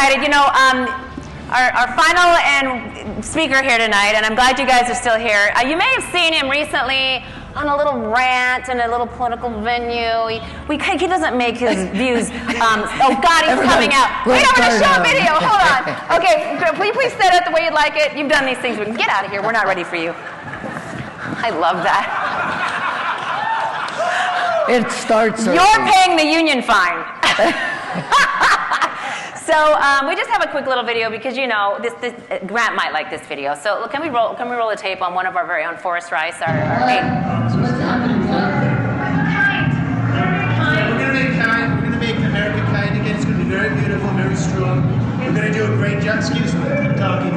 excited. You know, our final and speaker here tonight, and I'm glad you guys are still here. You may have seen him recently on a little rant in a little political venue. He doesn't make his views. Oh God, he's coming out. Wait, I'm going to show a video. Hold on. Okay, please set it the way you'd like it. You've done these things. We can get out of here. We're not ready for you. I love that. It starts. You're paying the union fine. So we just have a quick little video because you know this Grant might like this video. So can we roll the tape on one of our very own Forrest Rice, our So what's happening? We're going to make kind. We're going to make America kind again. It's going to be very beautiful, very strong. We're going to do a great job. Excuse me, I'm talking.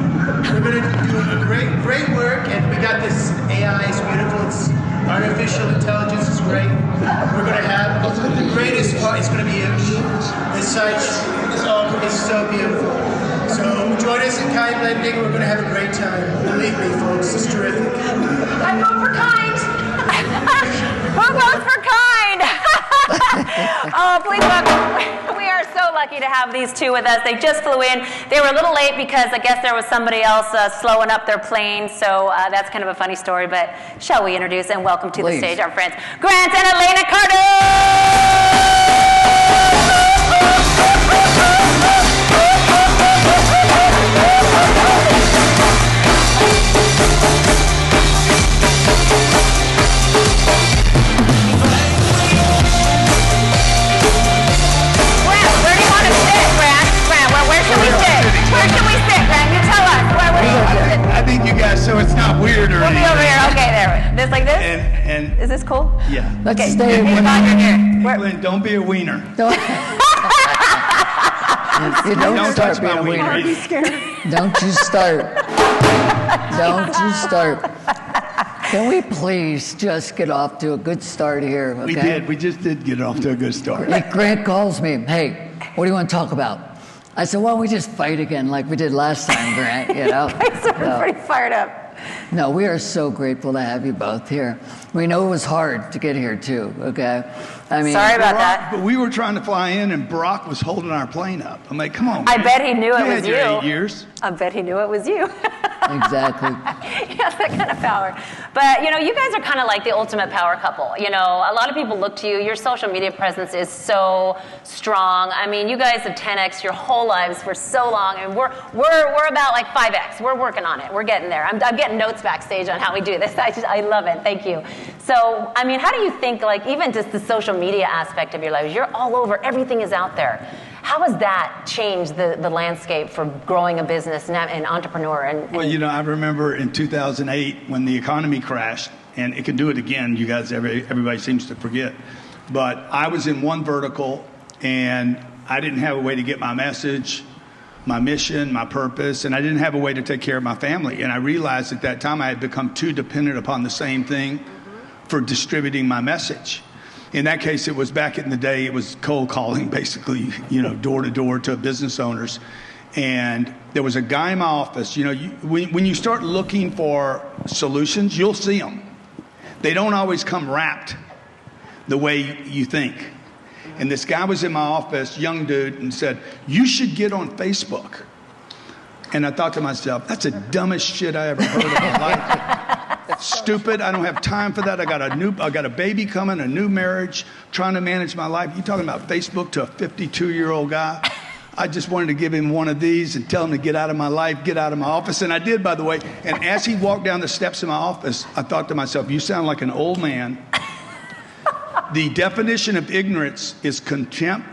We're going to do a great work, and we got this AI. It's beautiful. It's artificial intelligence is great. We're going to have the greatest part. It's going to be as such. It's so beautiful. So join us in kind blending. We're going to have a great time. Believe me, folks, it's terrific. I vote for kind. Who votes for kind? Oh, please welcome. We are so lucky to have these two with us. They just flew in. They were a little late because I guess there was somebody else slowing up their plane. So that's kind of a funny story. But shall we introduce and welcome to the stage our friends Grant and Elena Cardone. I think you guys, so it's not weird or anything. We'll be over here. Okay, there. This like this? And is this cool? Yeah. Let's okay. stay Hey, Glenn, don't be a wiener. Don't start being a wiener. I'd be scared. Don't you start. Don't you start. Can we please just get off to a good start here? Okay? We did. We just did get off to a good start. Like Grant calls me, hey, what do you want to talk about? I said, well, we just fight again like we did last time, Grant, you know? Guys are pretty fired up. No, we are so grateful to have you both here. We know it was hard to get here, too, okay? I mean, sorry about that. But we were trying to fly in, and Barack was holding our plane up. I'm like, come on, I man. bet he knew it was you. 8 years. I bet he knew it was you. Exactly. Yeah, that kind of power. But, you know, you guys are kind of like the ultimate power couple. You know, a lot of people look to you. Your social media presence is so strong. I mean, you guys have 10x your whole lives for so long, and we're about like 5x. We're working on it. We're getting there. I'm getting notes backstage on how we do this. I love it. Thank you. So, I mean, how do you think, like, even just the social media aspect of your lives, you're all over. Everything is out there. How has that changed the landscape for growing a business and an entrepreneur? Well, you know, I remember in 2008 when the economy crashed, and it can do it again. You guys, everybody seems to forget. But I was in one vertical, and I didn't have a way to get my message, my mission, my purpose, and I didn't have a way to take care of my family. And I realized at that time I had become too dependent upon the same thing for distributing my message. In that case, it was back in the day, it was cold calling, basically, you know, door to door to business owners. And there was a guy in my office, you know, when you start looking for solutions, you'll see them. They don't always come wrapped the way you think. And this guy was in my office, young dude, and said, you should get on Facebook. And I thought to myself, that's the dumbest shit I ever heard in my life. Stupid. I don't have time for that. I got a baby coming, a new marriage, trying to manage my life. You talking about Facebook to a 52-year-old guy? I just wanted to give him one of these and tell him to get out of my life, get out of my office. And I did, by the way. And as he walked down the steps of my office, I thought to myself, you sound like an old man. The definition of ignorance is contempt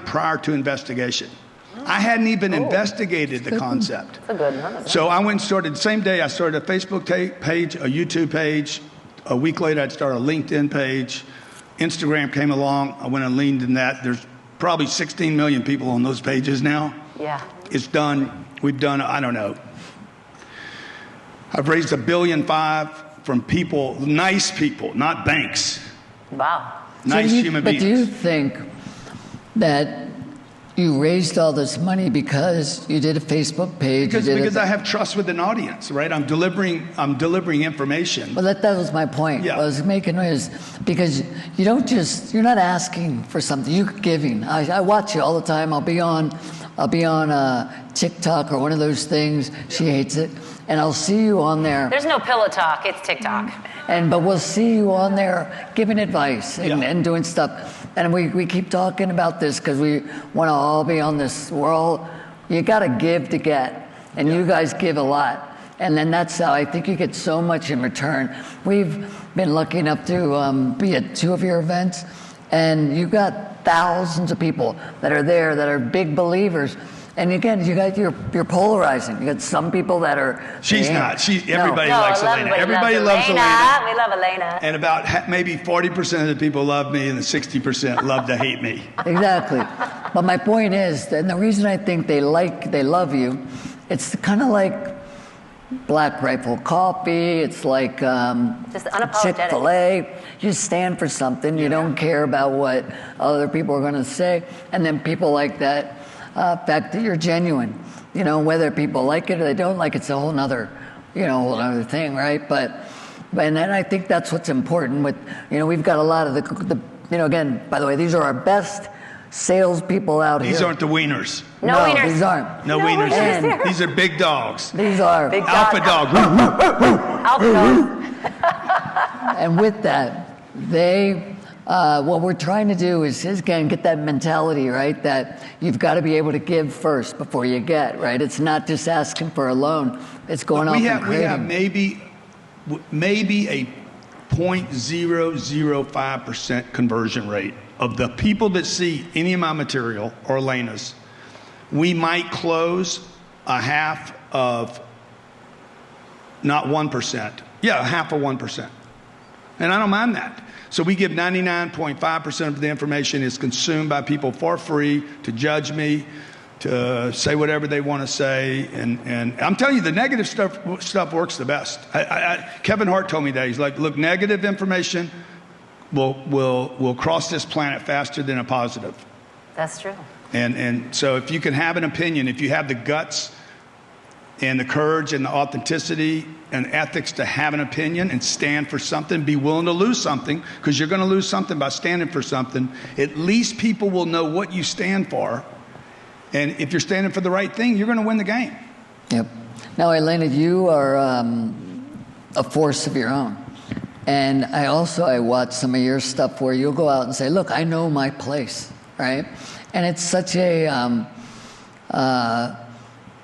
prior to investigation. I hadn't even investigated the concept. That's a good one. So I went and started, same day I started a Facebook page, a YouTube page. A week later I'd start a LinkedIn page. Instagram came along. I went and leaned in that. There's probably 16 million people on those pages now. Yeah. It's done. We've done, I don't know. I've raised $1.5 billion from people, nice people, not banks. Wow. Nice human beings. But do you think that you raised all this money because you did a Facebook page? Because I have trust with an audience, right? I'm delivering information. Well, that was my point. Yeah. I was making is because you're not asking for something, you're giving. I watch you all the time. I'll be on I'll be on TikTok or one of those things. She hates it. And I'll see you on there. There's no pillow talk. It's TikTok. But we'll see you on there giving advice and doing stuff. And we keep talking about this because we want to all be on this. You got to give to get. And you guys give a lot. And then that's how I think you get so much in return. We've been lucky enough to be at 2 of your events. And you got thousands of people that are there that are big believers. And again, you're polarizing. You got some people that are. She's not. Everybody likes Elena. Everybody loves Elena. We love Elena. And about maybe 40% of the people love me, and the 60% love to hate me. Exactly. But my point is, and the reason I think they love you, it's kind of like Black Rifle Coffee. It's like just unapologetic. Chick-fil-A. You stand for something. You don't care about what other people are going to say. And then people like that. Fact that you're genuine, whether people like it or they don't like it's a whole nother, whole other thing, right? But then I think that's what's important with, we've got a lot of the again, by the way, these are our best salespeople out here. These aren't the wieners. No wieners. These aren't. No wieners. These are big dogs. These are big alpha dogs. Alpha dogs. And with that, what we're trying to do is again get that mentality, right? That you've got to be able to give first before you get, right? It's not just asking for a loan. It's going off and creating. We have maybe a 0.005% conversion rate of the people that see any of my material or Elena's. We might close a half of, not 1%. Yeah, a half of 1%. And I don't mind that. So we give 99.5% of the information is consumed by people for free to judge me, to say whatever they want to say. And I'm telling you, the negative stuff works the best. Kevin Hart told me that. He's like, look, negative information will cross this planet faster than a positive. That's true. And so if you can have an opinion, if you have the guts and the courage and the authenticity and ethics to have an opinion and stand for something, be willing to lose something, because you're going to lose something by standing for something, at least people will know what you stand for. And if you're standing for the right thing, you're going to win the game. Yep. Now, Elena, you are a force of your own. And I watch some of your stuff where you'll go out and say, look, I know my place, right? And it's such a...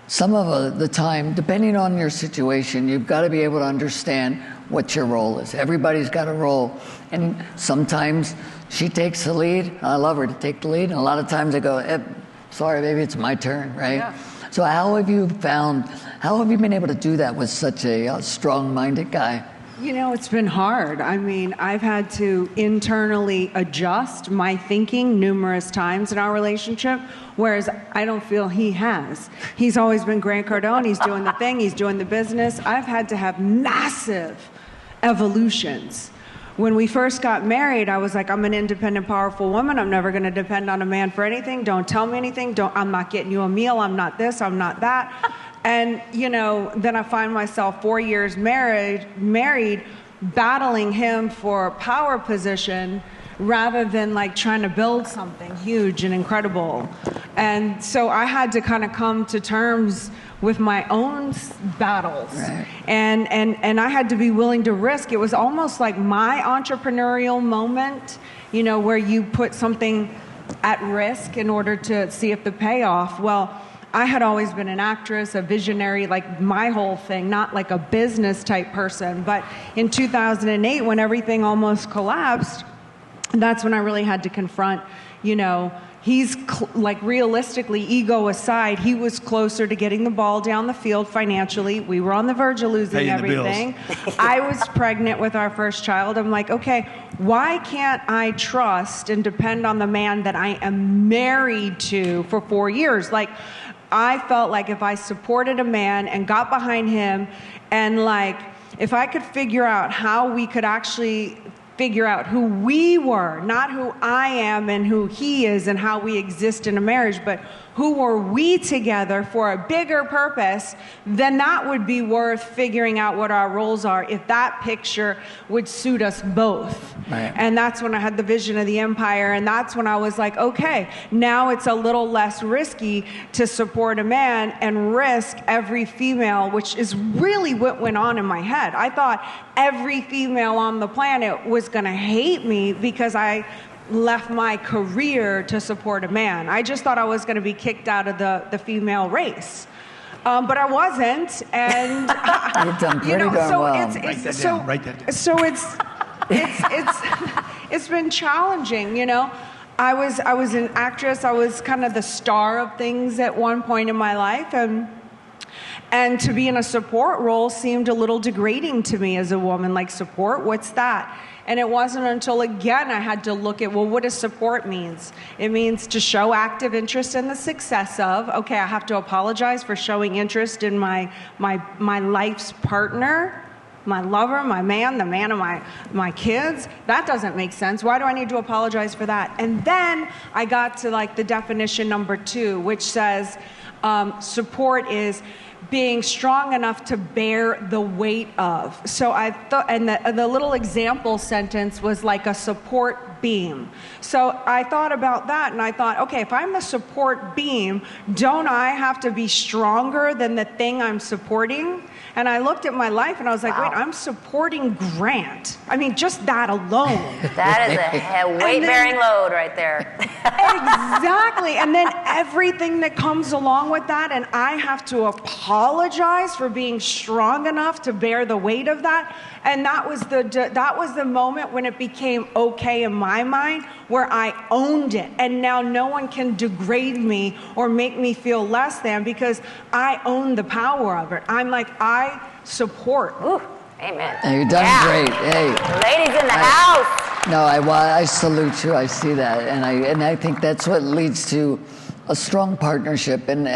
some of the time, depending on your situation, you've got to be able to understand what your role is. Everybody's got a role. And sometimes she takes the lead. I love her to take the lead. And a lot of times I go, sorry, baby, it's my turn, right? Yeah. So how have you been able to do that with such a strong-minded guy? It's been hard. I mean, I've had to internally adjust my thinking numerous times in our relationship, whereas I don't feel he has. He's always been Glenn Cardone. He's doing the thing. He's doing the business. I've had to have massive evolutions. When we first got married, I was like, I'm an independent, powerful woman. I'm never going to depend on a man for anything. Don't tell me anything. I'm not getting you a meal. I'm not this. I'm not that. And, then I find myself 4 years married, battling him for power position rather than like trying to build something huge and incredible. And so I had to kind of come to terms with my own battles. Right. And I had to be willing to risk. It was almost like my entrepreneurial moment, where you put something at risk in order to see if the payoff. Well, I had always been an actress, a visionary, like my whole thing, not like a business type person. But in 2008, when everything almost collapsed, that's when I really had to confront, he's like realistically, ego aside, he was closer to getting the ball down the field financially. We were on the verge of losing everything. I was pregnant with our first child. I'm like, okay, why can't I trust and depend on the man that I am married to for 4 years? Like, I felt like if I supported a man and got behind him and like, if I could figure out how we could actually figure out who we were, not who I am and who he is and how we exist in a marriage, but who were we together for a bigger purpose, then that would be worth figuring out what our roles are if that picture would suit us both. Right. And that's when I had the vision of the empire, and that's when I was like, okay, now it's a little less risky to support a man and risk every female, which is really what went on in my head. I thought every female on the planet was going to hate me because I left my career to support a man. I just thought I was going to be kicked out of the female race. But I wasn't, and You've done pretty darn well. Write that down. So it's been challenging, you know. I was an actress. I was kind of the star of things at one point in my life, and to be in a support role seemed a little degrading to me as a woman. Like, support, what's that? And it wasn't until, again, I had to look at, well, what does support means? It means to show active interest in the success of, okay, I have to apologize for showing interest in my life's partner, my lover, my man, the man of my kids. That doesn't make sense. Why do I need to apologize for that? And then I got to like the definition number 2, which says support is being strong enough to bear the weight of. So I thought, and the little example sentence was like a support beam. So I thought about that, and I thought, okay, if I'm the support beam, don't I have to be stronger than the thing I'm supporting? And I looked at my life and I was like, wow. Wait, I'm supporting Grant. I mean, just that alone. That is a weight-bearing load right there. Exactly. And then everything that comes along with that, and I have to apologize for being strong enough to bear the weight of that. And that was the moment when it became okay in my mind, where I owned it. And now no one can degrade me or make me feel less than, because I own the power of it. I'm like, I support. Ooh, amen. You've done great. Hey, ladies in the house. No, I salute you. I see that, and I think that's what leads to a strong partnership. And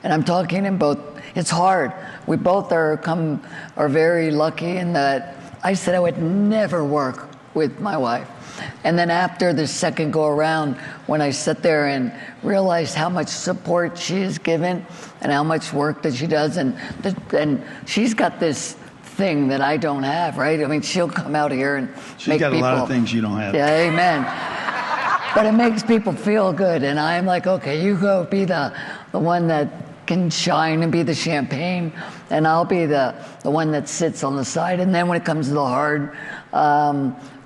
I'm talking in both. It's hard. We both are very lucky in that I said I would never work with my wife. And then after the second go around, when I sat there and realized how much support she is given and how much work that she does, and she's got this thing that I don't have, right? I mean, she'll come out here and she's got a lot of things you don't have. Yeah, amen. But it makes people feel good, and I'm like, okay, you go be the one that can shine and be the champagne, and I'll be the one that sits on the side. And then when it comes to the hard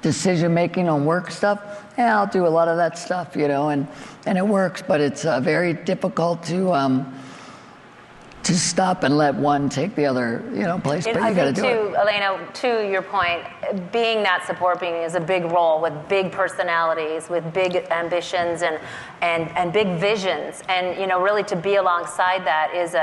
decision making on work stuff, yeah, I'll do a lot of that stuff, you know, and it works. But it's very difficult to stop and let one take the other, you know, place. But you got to do it. Elena, to your point, being that support being is a big role with big personalities, with big ambitions and big visions, and you know, really to be alongside that is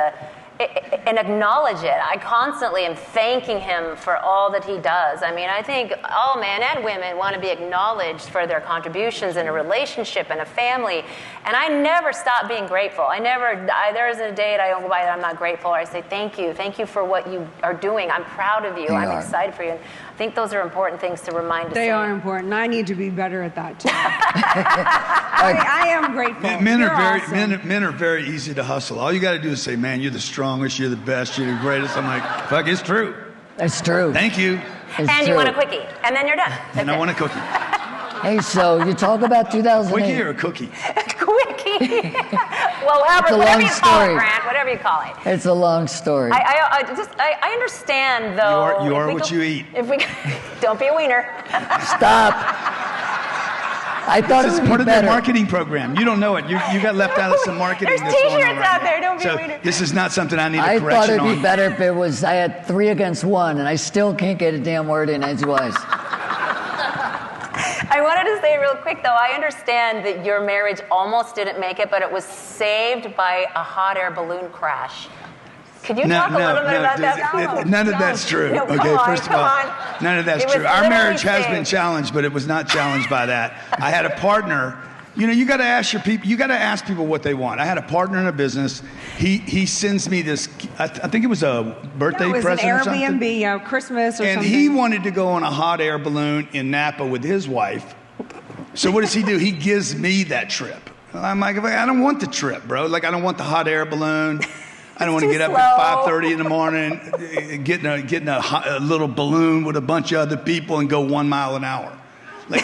and acknowledge it. I constantly am thanking him for all that he does. I mean, I think all men and women want to be acknowledged for their contributions in a relationship and a family. And I never stop being grateful. There isn't a day that I don't go by that I'm not grateful. Or I say, thank you for what you are doing. I'm proud of you. I'm excited for you. And I think those are important things to remind us. They are important. I need to be better at that too. I am grateful. Men are very easy to hustle. All you got to do is say, man, you're the strongest, you're the best, you're the greatest. I'm like, fuck, it's true. It's true. Thank you. And you want a quickie, and then you're done. And I want a cookie. Hey, so you talk about 2008. Quickie or a cookie? Quickie. Well, whatever you call it, Grant, whatever you call it. It's a long story. I understand, though. You are what you eat. If we don't be a wiener. Stop. I thought this it is would part be of their better. marketing program. You don't know it. You got left out of some marketing. There's T-shirts out there. Don't be a wiener. This is not something I need a I correction thought it'd on. be better if it was I had 3 against 1, and I still can't get a damn word in edgewise. I wanted to say real quick, though, I understand that your marriage almost didn't make it, but it was saved by a hot air balloon crash. Could you talk a little bit about that? None of that's true. No, Okay, first of all, none of that's true. Our marriage has been saved. challenged, but it was not challenged by that. I had a partner. You know, you got to ask your people. You got to ask people what they want. I had a partner in a business. He sends me this. I think it was a birthday present or something. It was an Airbnb, Christmas or and something. And he wanted to go on a hot air balloon in Napa with his wife. So what does he do? He gives me that trip. I'm like, I don't want the trip, bro. Like, I don't want the hot air balloon. I don't want to too get up slow. at 5:30 in the morning, getting a little balloon with a bunch of other people and go 1 mile an hour. Like,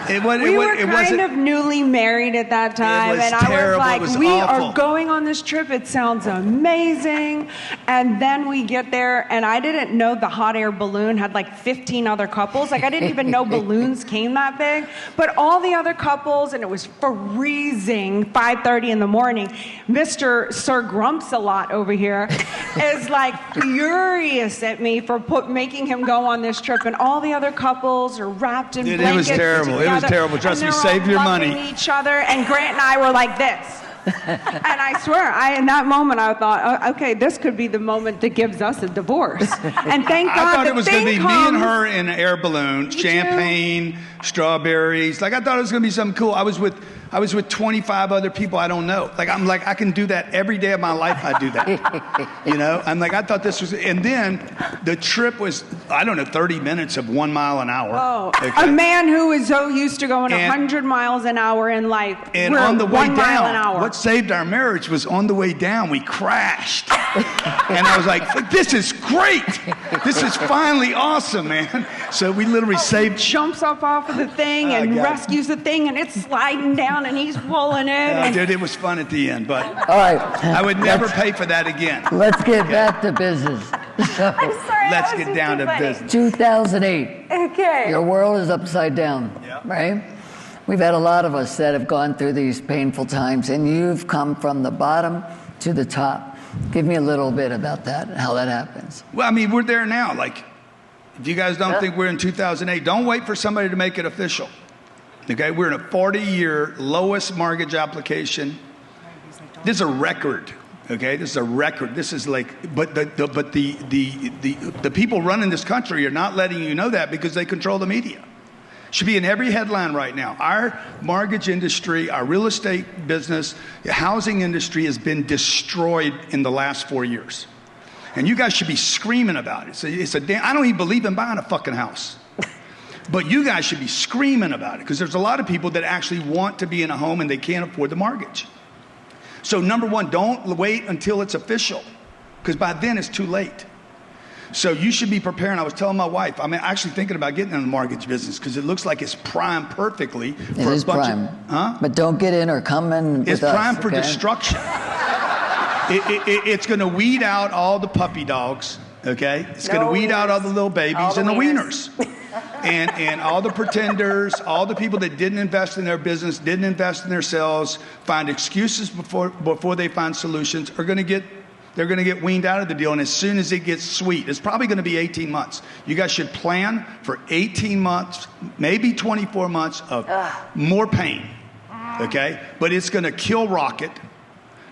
we were kind of newly married at that time, and I was like, we awful. are going on this trip. It sounds amazing. And then we get there, and I didn't know the hot air balloon had like 15 other couples. Like, I didn't even know balloons came that big. But all the other couples, and it was freezing, 5:30 in the morning. Mr. Sir Grumps-a-lot over here is like furious at me for making him go on this trip. And all the other couples are wrapped in blankets. It was terrible. It was terrible. Trust me, save your money. Each other, and Grant and I were like this. And I swear, in that moment, I thought, oh, okay, this could be the moment that gives us a divorce. And thank God I thought it was going to be me and comes. her in an air balloon, champagne, strawberries. Like, I thought it was going to be something cool. I was with 25 other people I don't know. Like, I'm like, I can do that every day of my life. I do that. You know? I'm like, I thought this was, and then the trip was, I don't know, 30 minutes of 1 mile an hour. Oh, okay? a man who is so used to going 100 miles an hour in life. And we're on the way 1 mile an hour. down, what saved our marriage was on the way down, we crashed. And I was like, this is great. This is finally awesome, man. So we literally saved. Jumps up off of the thing and rescues the thing, and it's sliding down, and he's pulling it. Dude, it was fun at the end, but All right. I would never pay for that again. Let's get back to business. So, I'm sorry. Let's that was get just down too to funny. business. 2008. Okay. Your world is upside down, Yeah. right? We've had a lot of us that have gone through these painful times, and you've come from the bottom to the top. Give me a little bit about that, how that happens. Well, I mean, we're there now. Like, if you guys don't think we're in 2008, don't wait for somebody to make it official. Okay, we're in a 40-year lowest mortgage application. This is a record. Okay, this is a record. This is like, but the people running this country are not letting you know that because they control the media. Should be in every headline right now. Our mortgage industry, our real estate business, the housing industry has been destroyed in the last 4 years. And you guys should be screaming about it. I don't even believe in buying a fucking house. But you guys should be screaming about it because there's a lot of people that actually want to be in a home and they can't afford the mortgage. So number one, don't wait until it's official because by then it's too late. So you should be preparing. I was telling my wife, I'm actually thinking about getting in the mortgage business because it looks like it's primed perfectly for It is prime. But don't get in or come in with It's us, primed for okay? destruction. It's going to weed out all the puppy dogs, okay? It's going to weed out all the little babies and the wieners. And all the pretenders, all the people that didn't invest in their business, didn't invest in themselves, find excuses before they find solutions, they're going to get weaned out of the deal. And as soon as it gets sweet, it's probably going to be 18 months. You guys should plan for 18 months, maybe 24 months of more pain, okay? But it's going to kill Rocket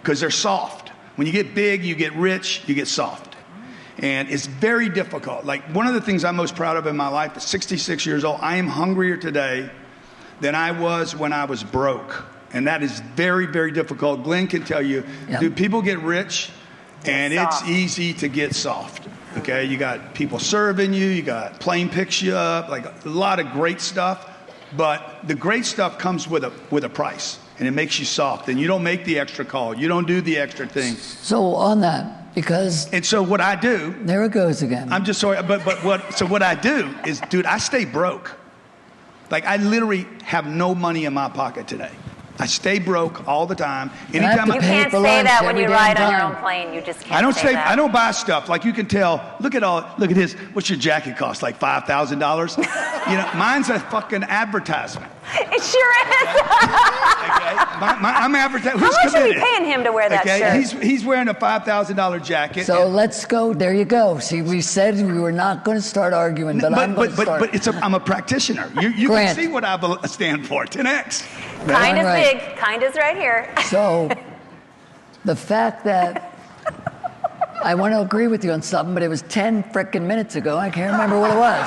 because they're soft. When you get big, you get rich, you get soft. And it's very difficult. Like, one of the things I'm most proud of in my life at 66 years old, I am hungrier today than I was when I was broke. And that is very, very difficult. Glenn can tell you, dude, people get rich and it's easy to get soft. Okay, you got people serving you, you got plane picks you up, like a lot of great stuff. But the great stuff comes with a price, and it makes you soft. And you don't make the extra call, you don't do the extra thing. So on that, because and so what I do, there it goes again. I'm just sorry, but what I do is, dude, I stay broke. Like, I literally have no money in my pocket today. I stay broke all the time. Anytime You can't say that when you ride on your own plane. You just can't. I don't buy stuff. Like, you can tell. Look at his. What's your jacket cost? Like $5,000. You know, mine's a fucking advertisement. It sure is. Okay, I'm advertising. How much are we paying him to wear that shirt? He's wearing a $5,000 jacket. So let's go. There you go. See, we said we were not going to start arguing, but I'm going to start. But I'm a practitioner. You can see what I stand for. 10X. Kind is right. big. Kind is right here. So the fact that I want to agree with you on something, but it was 10 frickin' minutes ago. I can't remember what it was.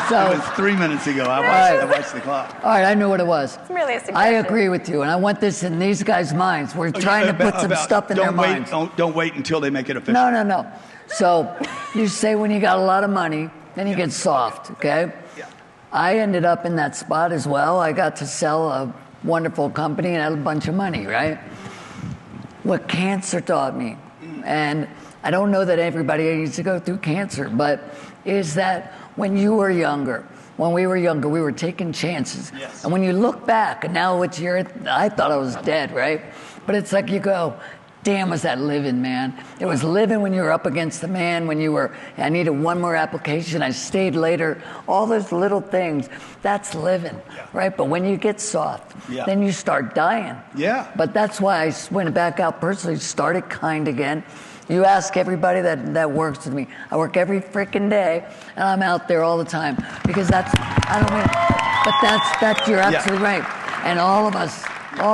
No, it was 3 minutes ago. I watched the clock. All right, I knew what it was. It's merely a suggestion. I agree with you, and I want this in these guys' minds. We're trying to put some stuff in their minds. Don't wait until they make it official. No. So you say when you got a lot of money, then you get soft, okay? Yeah. I ended up in that spot as well. I got to sell wonderful company and had a bunch of money, right? What cancer taught me, and I don't know that everybody needs to go through cancer, but is that when we were younger, we were taking chances. Yes. And when you look back, and now it's I thought I was dead, right? But it's like you go, damn, was that living, man? It was living when you were up against the man, I needed one more application, I stayed later, all those little things, that's living, right? But when you get soft, then you start dying. Yeah. But that's why I went back out personally, started kind again. You ask everybody that works with me. I work every freaking day, and I'm out there all the time because you're absolutely right. And all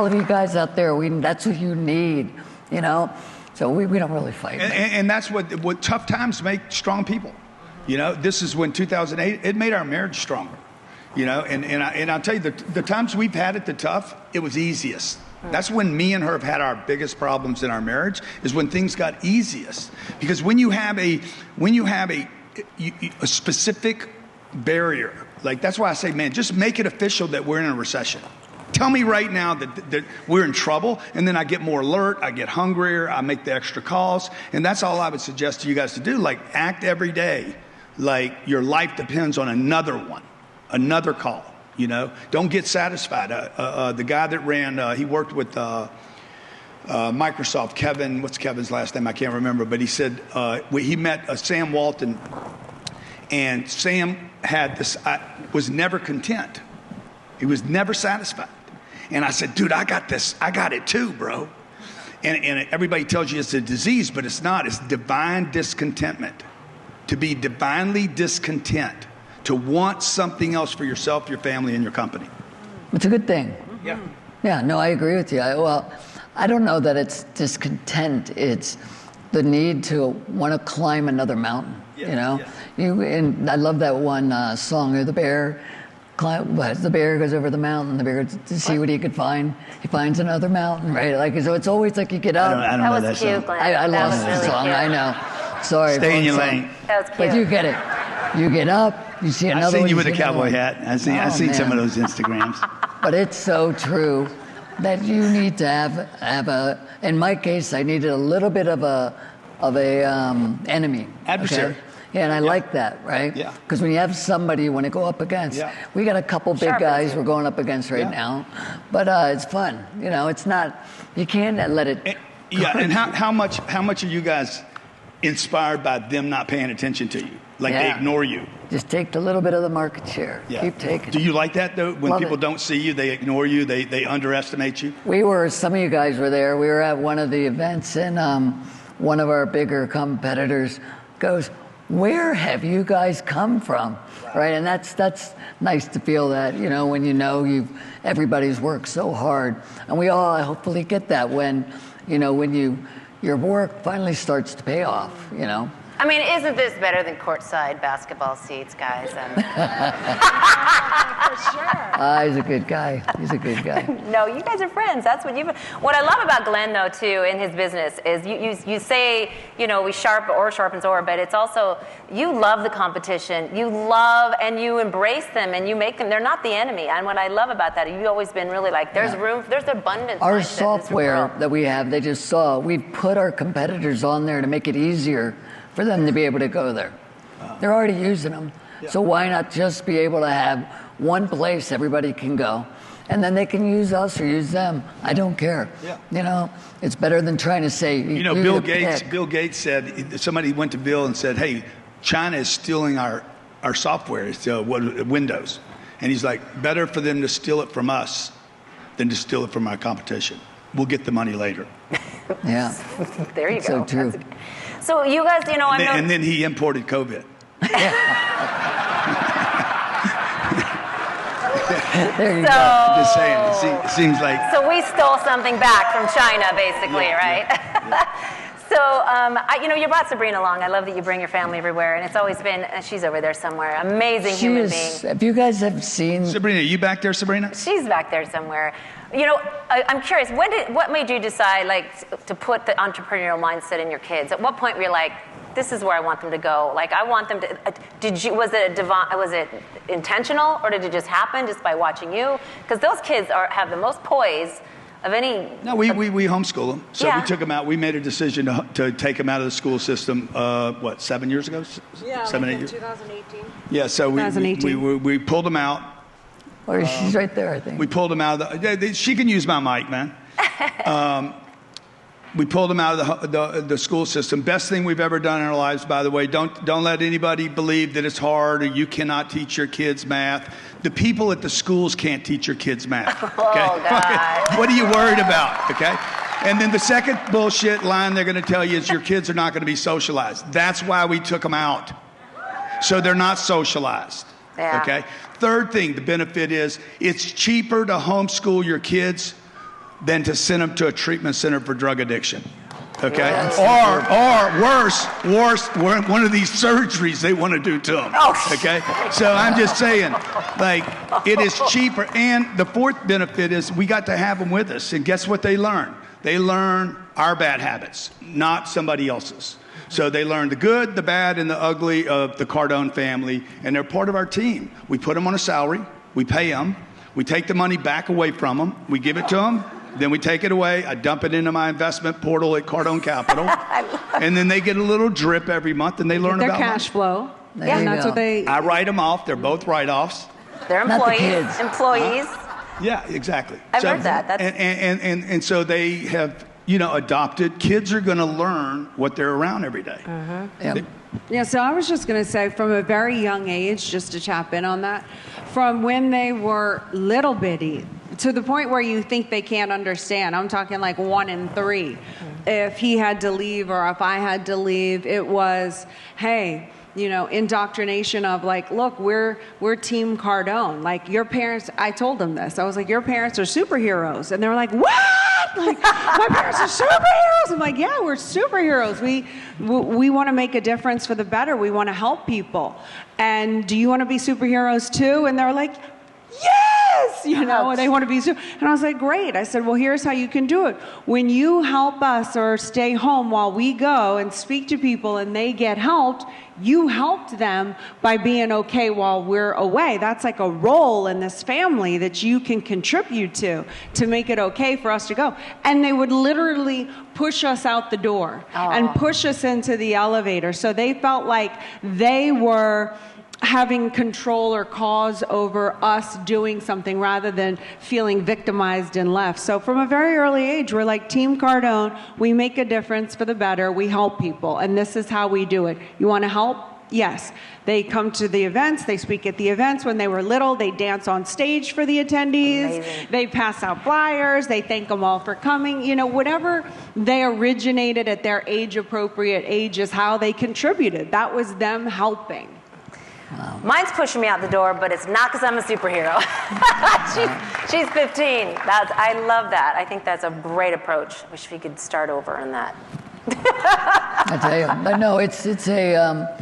of you guys out there, that's what you need, you know. So we don't really fight. And that's what tough times make strong people. You know, this is when 2008 it made our marriage stronger. You know, and I'll tell you the times we've had it the tough, it was easiest. That's when me and her have had our biggest problems in our marriage, is when things got easiest. Because when you have a specific barrier, like that's why I say, man, just make it official that we're in a recession. Tell me right now that we're in trouble, and then I get more alert, I get hungrier, I make the extra calls, and that's all I would suggest to you guys to do. Like, act every day like your life depends on another call. You know, don't get satisfied. The guy that ran, he worked with Microsoft, Kevin, what's Kevin's last name? I can't remember, but he said he met Sam Walton, and Sam was never content. He was never satisfied. And I said, dude, I got this. I got it too, bro. And everybody tells you it's a disease, but it's not. It's divine discontentment. To be divinely discontent. To want something else for yourself, your family, and your company. It's a good thing. Yeah. Yeah, no, I agree with you. I don't know that it's discontent. It's the need to want to climb another mountain, you know? Yeah. And I love that one song, the bear goes over the mountain, the bear goes to see what he could find. He finds another mountain, right? Like, so it's always like you get up. I don't know that cute, song. Glenn. I lost the song, I know. Sorry. Stay in your lane. That was cute. But you get it. You get up, you see another one. I've seen you with a see another cowboy one. hat. I've seen some of those Instagrams. But it's so true that you need to have a. In my case, I needed a little bit of a enemy. Adversary. Okay? Yeah, and I like that, right? Yeah. Because when you have somebody you want to go up against, we got a couple big Sharp guys answer. we're going up against right now, but it's fun. You know, it's not. You can't let it. And how much are you guys inspired by them not paying attention to you? Like they ignore you. Just take a little bit of the market share. Yeah. Keep taking. Do you like that though? When Love people it. don't see you, they ignore you, they underestimate you? Some of you guys were there. We were at one of the events, and one of our bigger competitors goes, "Where have you guys come from?" Right? And that's nice to feel that, you know, when everybody's worked so hard. And we all hopefully get that when your work finally starts to pay off, you know. I mean, isn't this better than courtside basketball seats, guys? For sure. He's a good guy. He's a good guy. No, you guys are friends. That's what What I love about Glenn, though, too, in his business is you say, you know, sharpens ore, but it's also, you love the competition. You love and you embrace them and you make them, they're not the enemy. And what I love about that, you've always been really like, there's abundance. Our mindset in this software world. that we have, we've put our competitors on there to make it easier for them to be able to go there. They're already using them. Yeah. So why not just be able to have one place everybody can go, and then they can use us or use them. I don't care. Yeah. You know, it's better than trying to say. You know, Bill Gates said, somebody went to Bill and said, "Hey, China is stealing our software, it's Windows," and he's like, "Better for them to steal it from us than to steal it from our competition. We'll get the money later." Yeah. There you go. So true. So you guys, you know, and then he imported COVID. There you go. Just saying, it seems like. So we stole something back from China, basically, right? Yeah. So, you brought Sabrina along. I love that you bring your family everywhere, and it's always been, she's over there somewhere, amazing human being. If you guys have seen... Sabrina, you back there, Sabrina? She's back there somewhere. You know, I'm curious, what made you decide, to put the entrepreneurial mindset in your kids? At what point were you like, this is where I want them to go. Like, I want them to, was it intentional, or did it just happen just by watching you? Because those kids have the most poise of any. No, we homeschool them. So Yeah. we took them out. We made a decision to take them out of the school system, 7 years ago? 7, 8 years? 2018. Yeah, so we pulled them out. Or she's right there, I think. We pulled them out of she can use my mic, man. We pulled them out of the school system. Best thing we've ever done in our lives, by the way. Don't let anybody believe that it's hard or you cannot teach your kids math. The people at the schools can't teach your kids math. Okay? Oh, God. What are you worried about? Okay? And then the second bullshit line they're going to tell you is your kids are not going to be socialized. That's why we took them out. So they're not socialized. Yeah. Okay? Third thing, the benefit is it's cheaper to homeschool your kids than to send them to a treatment center for drug addiction. Okay? Or worse, one of these surgeries they want to do to them. Okay? So I'm just saying, like, it is cheaper. And the fourth benefit is we got to have them with us. And guess what they learn? They learn our bad habits, not somebody else's. So they learn the good, the bad, and the ugly of the Cardone family, and they're part of our team. We put them on a salary. We pay them. We take the money back away from them. We give it to them. Then we take it away. I dump it into my investment portal at Cardone Capital. And then they get a little drip every month, and they learn Their about cash flow. Yeah, And that's what they. I write them off. They're both write-offs. They're Not the employees. kids. Employees. Yeah, exactly. I've heard that. That's... And so they have, adopted. Kids are going to learn what they're around every day. Yep. Yeah, so I was just going to say, from a very young age, just to tap in on that, from when they were little bitty to the point where you think they can't understand. I'm talking like 1 and 3. If he had to leave or if I had to leave, it was, hey, indoctrination of like, look, we're Team Cardone. Like, your parents, I told them this. I was like, your parents are superheroes. And they were like, what? Like, my parents are superheroes. I'm like, yeah, we're superheroes. We want to make a difference for the better. We want to help people. And do you want to be superheroes too? And they're like, yes, and they want to be super. And I was like, great. I said, well, here's how you can do it. When you help us or stay home while we go and speak to people and they get helped, you helped them by being okay while we're away. That's like a role in this family that you can contribute to make it okay for us to go. And they would literally push us out the door and push us into the elevator. So they felt like they were having control or cause over us doing something rather than feeling victimized and left. So from a very early age, we're like Team Cardone. We make a difference for the better. We help people. And this is how we do it. You want to help? Yes. They come to the events. They speak at the events. When they were little, they dance on stage for the attendees. Amazing. They pass out flyers. They thank them all for coming. Whatever they originated at their age-appropriate age is how they contributed. That was them helping. Wow. Mine's pushing me out the door, but it's not because I'm a superhero. she's 15. I love that. I think that's a great approach. Wish we could start over on that. I tell you, but no, it's a,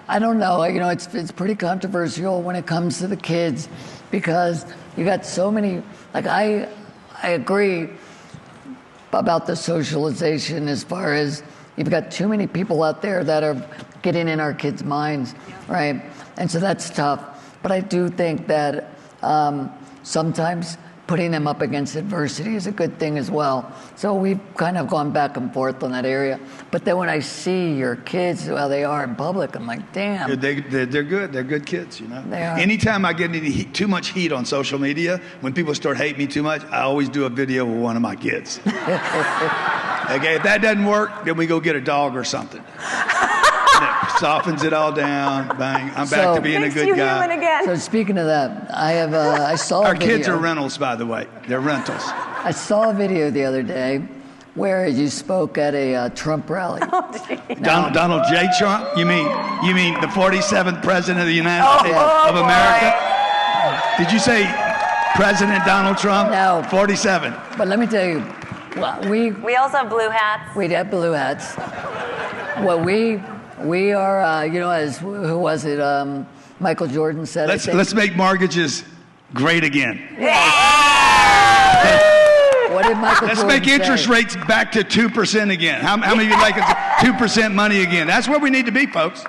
I don't know, it's pretty controversial when it comes to the kids because you got so many, like I agree about the socialization as far as you've got too many people out there that are getting in our kids' minds, right? And so that's tough. But I do think that sometimes putting them up against adversity is a good thing as well. So we've kind of gone back and forth on that area. But then when I see your kids, how they are in public, I'm like, damn. They're good. They're good kids, They are. Anytime I get too much heat on social media, when people start hating me too much, I always do a video with one of my kids. Okay, if that doesn't work, then we go get a dog or something. Softens it all down. Bang. I'm back to being a good guy. Human again. So speaking of that, I saw a Our video. kids are rentals, by the way. They're rentals. I saw a video the other day where you spoke at a Trump rally. Donald J. Trump? You mean the 47th president of the United States of America? Did you say President Donald Trump? No. 47. But let me tell you, We also have blue hats. we have blue hats. Well, we are, as who was it? Michael Jordan said. Let's make mortgages great again. What did Michael Let's Jordan make interest say? rates back to 2% again. How many of you like 2% money again? That's where we need to be, folks.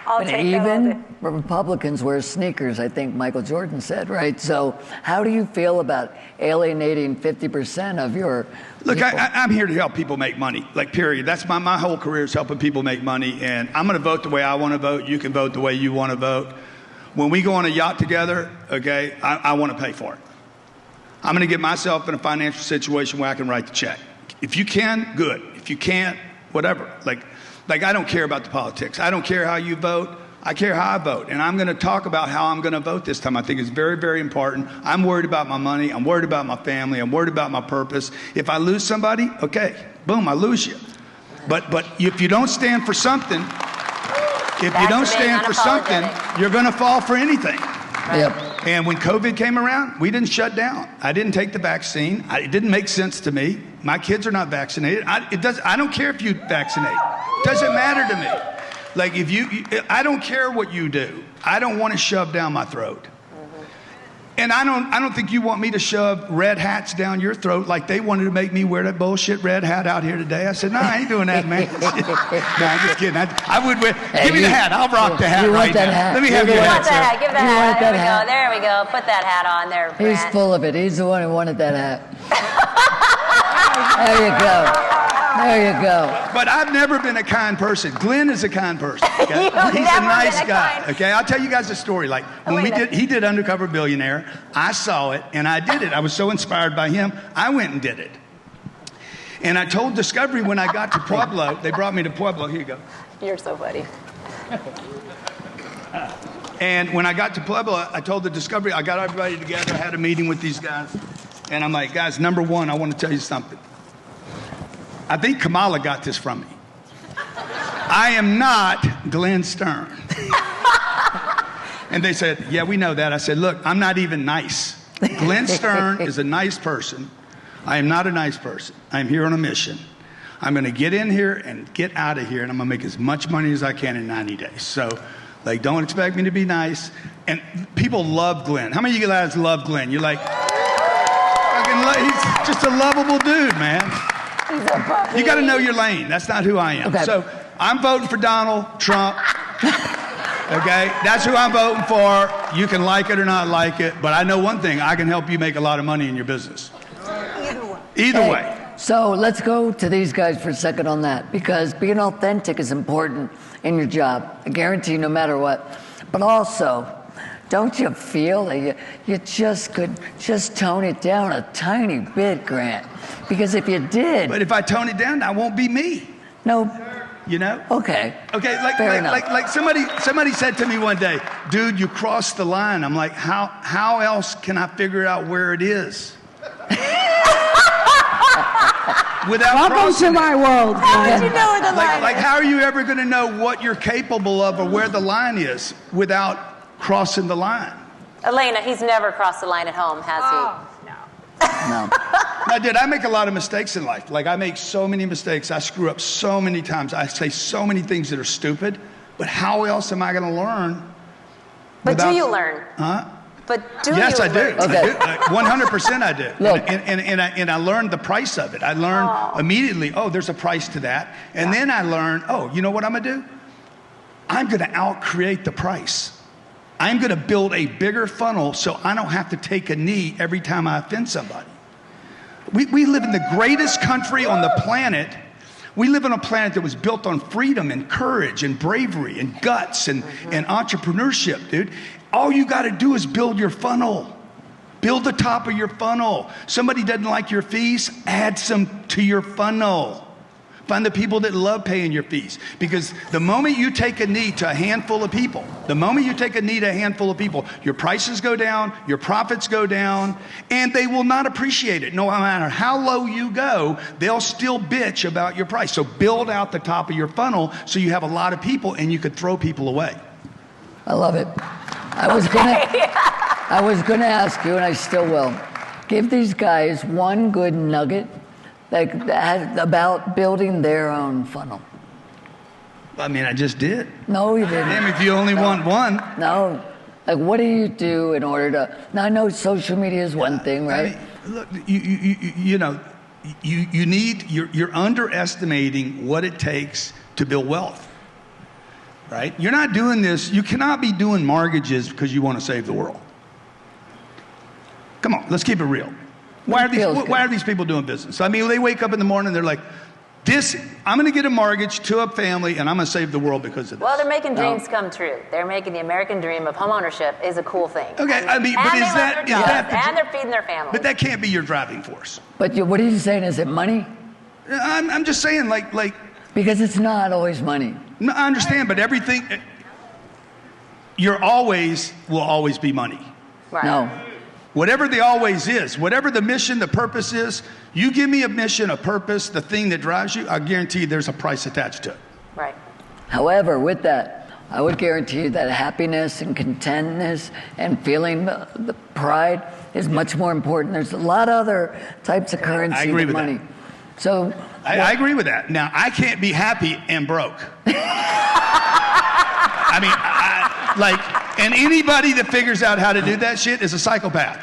I'll But take that all day. even Republicans wear sneakers, I think Michael Jordan said, right? So how do you feel about alienating 50% of your Look, people? I'm here to help people make money, like, period. That's my whole career is helping people make money. And I'm going to vote the way I want to vote. You can vote the way you want to vote. When we go on a yacht together, okay, I want to pay for it. I'm going to get myself in a financial situation where I can write the check. If you can, good. If you can't, whatever. Like I don't care about the politics. I don't care how you vote. I care how I vote. And I'm going to talk about how I'm going to vote this time. I think it's very, very important. I'm worried about my money. I'm worried about my family. I'm worried about my purpose. If I lose somebody, okay, boom, I lose you. But if you don't stand for something, you're going to fall for anything. Yep. And when COVID came around, we didn't shut down. I didn't take the vaccine. It didn't make sense to me. My kids are not vaccinated. I don't care if you vaccinate. It doesn't matter to me. Like, I don't care what you do. I don't want to shove down my throat. And I don't think you want me to shove red hats down your throat like they wanted to make me wear that bullshit red hat out here today. I said, no, I ain't doing that, man. No, I'm just kidding. I would wear. Give me the hat. I'll rock the hat right now. Hat. Let me have your You hat, want that hat? Give that You hat. want There that we hat? go. There we go. Put that hat on there, He's Grant. full of it. He's the one who wanted that hat. There you go. There you go. But I've never been a kind person. Glenn is a kind person. Okay? You've He's a never nice been a guy. kind- Okay, I'll tell you guys a story. Like when he did Undercover Billionaire, I saw it and I did it. I was so inspired by him, I went and did it. And I told Discovery when I got to Pueblo, they brought me to Pueblo. Here you go. You're so funny. And when I got to Pueblo, I told the Discovery, I got everybody together, I had a meeting with these guys, and I'm like, guys, number one, I want to tell you something. I think Kamala got this from me. I am not Glenn Stearns. And they said, yeah, we know that. I said, look, I'm not even nice. Glenn Stearns is a nice person. I am not a nice person. I'm here on a mission. I'm going to get in here and get out of here, and I'm going to make as much money as I can in 90 days. So, like, don't expect me to be nice. And people love Glenn. How many of you guys love Glenn? You're like, he's just a lovable dude, man. You got to know your lane. That's not who I am. Okay. So I'm voting for Donald Trump. Okay? That's who I'm voting for. You can like it or not like it. But I know one thing. I can help you make a lot of money in your business. Either way. So let's go to these guys for a second on that, because being authentic is important in your job. I guarantee no matter what. But also, don't you feel that you just could just tone it down a tiny bit, Grant? Because if you did... But if I tone it down, I won't be me. No. You know? Okay. Okay, like somebody said to me one day, dude, you crossed the line. I'm like, how else can I figure out where it is? Without Welcome crossing to my world. How would you know where the line like is? how are you ever going to know what you're capable of or where the line is without crossing the line? Elena, he's never crossed the line at home, has he? No. I did. I make a lot of mistakes in life. Like, I make so many mistakes. I screw up so many times. I say so many things that are stupid. But how else am I going to learn? But do you learn? Huh? But do Yes, you I do. learn? Okay. I do. 100% I do. Look. And I learned the price of it. I learned immediately, oh, there's a price to that. And then I learned, oh, you know what I'm going to do? I'm going to out-create the price. I'm going to build a bigger funnel so I don't have to take a knee every time I offend somebody. We live in the greatest country on the planet. We live on a planet that was built on freedom and courage and bravery and guts and entrepreneurship, dude. All you got to do is build your funnel. Build the top of your funnel. Somebody doesn't like your fees, add some to your funnel. Find the people that love paying your fees. Because the moment you take a knee to a handful of people, your prices go down, your profits go down, and they will not appreciate it. No matter how low you go, they'll still bitch about your price. So build out the top of your funnel so you have a lot of people and you could throw people away. I love it. I was gonna ask you, and I still will. Give these guys one good nugget about building their own funnel. I mean, I just did. No, you didn't. Damn, if you only want one. No. Like, what do you do in order to... Now, I know social media is one thing, right? I mean, look, you know, you're underestimating what it takes to build wealth, right? You're not doing this. You cannot be doing mortgages because you want to save the world. Come on, let's keep it real. Why are these people doing business? I mean, they wake up in the morning, they're like, I'm going to get a mortgage to a family, and I'm going to save the world because of this. Well, they're making dreams come true. They're making the American dream of homeownership is a cool thing. Okay, I mean, but and they're feeding their family. But that can't be your driving force. But what are you saying? Is it money? I'm just saying, like. Because it's not always money. No, I understand, but everything. Will always be money. Right. No. Whatever the always is, whatever the mission, the purpose is, you give me a mission, a purpose, the thing that drives you, I guarantee you there's a price attached to it. Right. However, with that, I would guarantee you that happiness and contentness and feeling the pride is much more important. There's a lot of other types of currency than money. So I agree with that. Now, I can't be happy and broke. I mean, and anybody that figures out how to do that shit is a psychopath.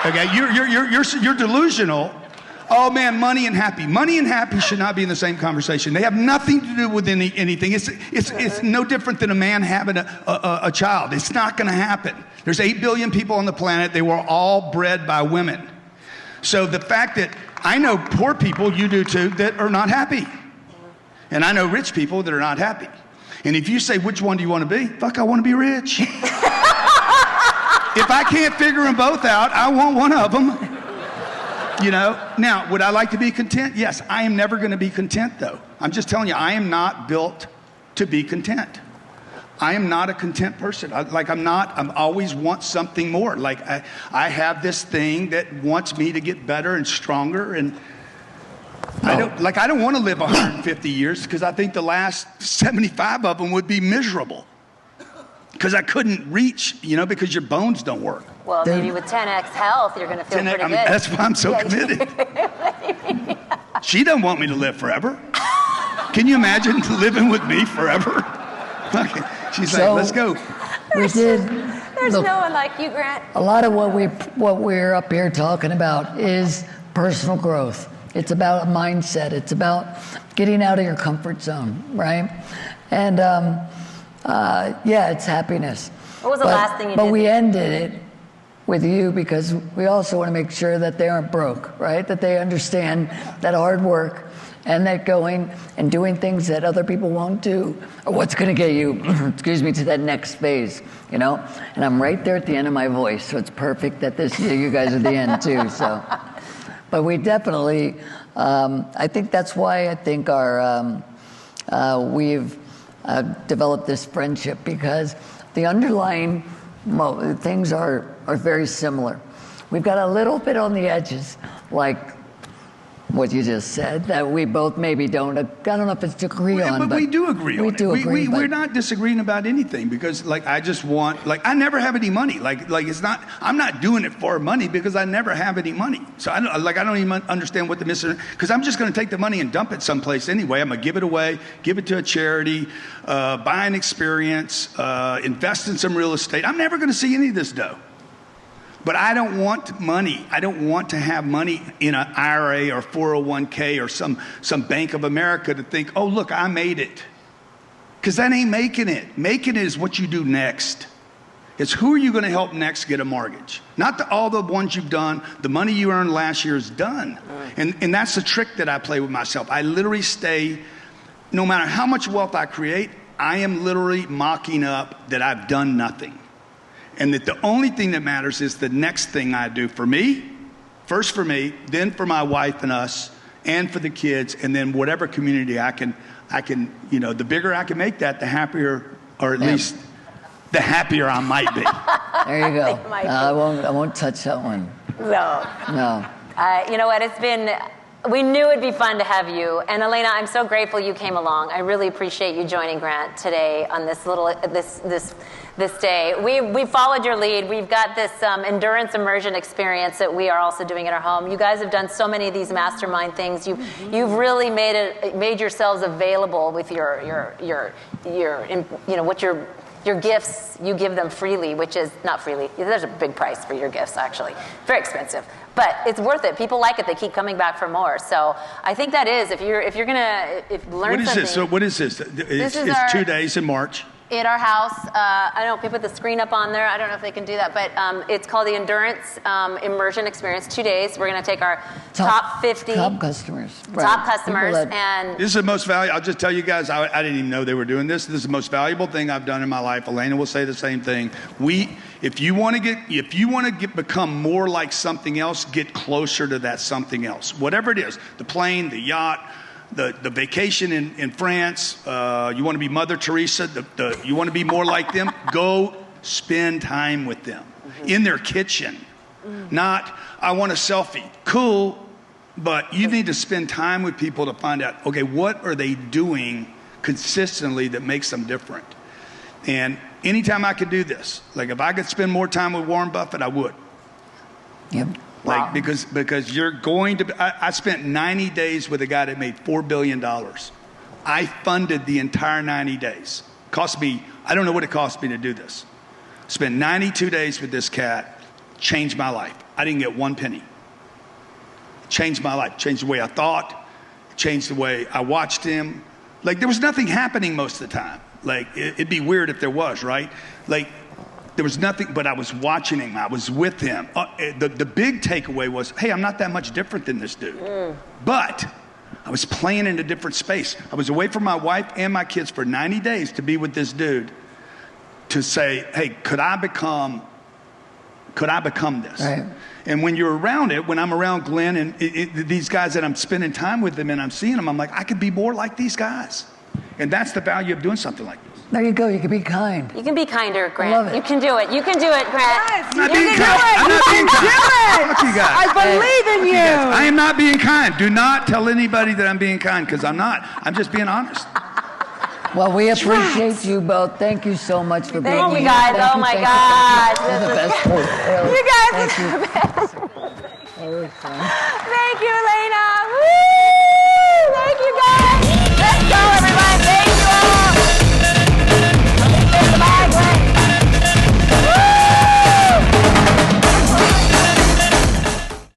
Okay, you're delusional. Oh man, money and happy should not be in the same conversation. They have nothing to do with anything. It's no different than a man having a child. It's not going to happen. There's 8 billion people on the planet. They were all bred by women. So the fact that I know poor people, you do too, that are not happy, and I know rich people that are not happy. And if you say, which one do you want to be? Fuck, I want to be rich. If I can't figure them both out, I want one of them. You know? Now, would I like to be content? Yes. I am never going to be content, though. I'm just telling you, I am not built to be content. I am not a content person. I always want something more. Like, I have this thing that wants me to get better and stronger, and I don't want to live 150 years because I think the last 75 of them would be miserable because I couldn't reach, because your bones don't work. Well, maybe with 10x health, you're going to feel pretty good. That's why I'm so committed. She doesn't want me to live forever. Can you imagine living with me forever? Okay. She's like, let's go. There's no one like you, Grant. A lot of what we're up here talking about is personal growth. It's about a mindset. It's about getting out of your comfort zone, right? And it's happiness. What was the last thing you did? But we ended it with you because we also want to make sure that they aren't broke, right? That they understand that hard work and that going and doing things that other people won't do are what's going to get you, to that next phase, And I'm right there at the end of my voice, so it's perfect that you guys are the end too. So. But we definitely, I think that's why I think we've developed this friendship because the underlying things are very similar. We've got a little bit on the edges, like what you just said, that we both maybe don't, I don't know if it's agree on. But we do agree on it. We're not disagreeing about anything because I just want, I never have any money. I'm not doing it for money because I never have any money. So I don't even understand what the mission, because I'm just going to take the money and dump it someplace anyway. I'm going to give it away, give it to a charity, buy an experience, invest in some real estate. I'm never going to see any of this dough. But I don't want money. I don't want to have money in an IRA or 401k or some Bank of America to think, oh, look, I made it. Because that ain't making it. Making it is what you do next. It's who are you going to help next get a mortgage. Not all the ones you've done. The money you earned last year is done. And that's the trick that I play with myself. I literally stay, no matter how much wealth I create, I am literally mocking up that I've done nothing. And that the only thing that matters is the next thing I do for me, first for me, then for my wife and us, and for the kids, and then whatever community I can, the bigger I can make that, the happier, or at least the happier I might be. There you go. I won't touch that one. No. You know what? We knew it'd be fun to have you. And Elena, I'm so grateful you came along. I really appreciate you joining Grant today on this day. We followed your lead. We've got this endurance immersion experience that we are also doing at our home. You guys have done so many of these mastermind things. You've really made yourselves available with your gifts. You give them freely, which is not freely. There's a big price for your gifts, actually. Very expensive. But it's worth it. People like it. They keep coming back for more. So I think that is, if you're gonna learn What is something. this? So what is this? It's 2 days in March. At our house, I don't know if we put the screen up on there. I don't know if they can do that, but it's called the Endurance Immersion Experience. 2 days. We're going to take our top 50 top customers, top customers, and this is the most valuable. I'll just tell you guys, I didn't even know they were doing this. This is the most valuable thing I've done in my life. Elena will say the same thing. If you want to become more like something else, get closer to that something else. Whatever it is, the plane, the yacht, the vacation in France, you want to be Mother Teresa, you want to be more like them, go spend time with them in their kitchen. Not, I want a selfie. Cool, but you need to spend time with people to find out, okay, what are they doing consistently that makes them different? And anytime I could do this, like if I could spend more time with Warren Buffett, I would. Yep. Like, because you're going to, I spent 90 days with a guy that made $4 billion. I funded the entire 90 days. Cost me, I don't know what it cost me to do this. Spent 92 days with this cat, changed my life. I didn't get one penny. Changed my life, changed the way I thought, changed the way I watched him. Like there was nothing happening most of the time. Like it'd be weird if there was, right? Like, there was nothing, but I was watching him. I was with him. The big takeaway was, hey, I'm not that much different than this dude. But I was playing in a different space. I was away from my wife and my kids for 90 days to be with this dude to say, hey, could I become this? Right. And when you're around it, when I'm around Glenn and these guys that I'm spending time with them and I'm seeing them, I'm like, I could be more like these guys. And that's the value of doing something like this. There you go. You can be kind. you can be kinder, Grant. I love it. You can do it. You can do it, Grant. Yes, I'm not you being can kind. do it. I'm You not can being do kind. it. Fuck you guys. I believe in you. I am not being kind. Do not tell anybody that I'm being kind because I'm not. I'm just being honest. Well, we appreciate you both. Thank you so much for being Thank here. you guys. Thank Oh you, my thank gosh. you. You're the best host. You guys Thank are you. the best. That was fun. Thank you, Elena.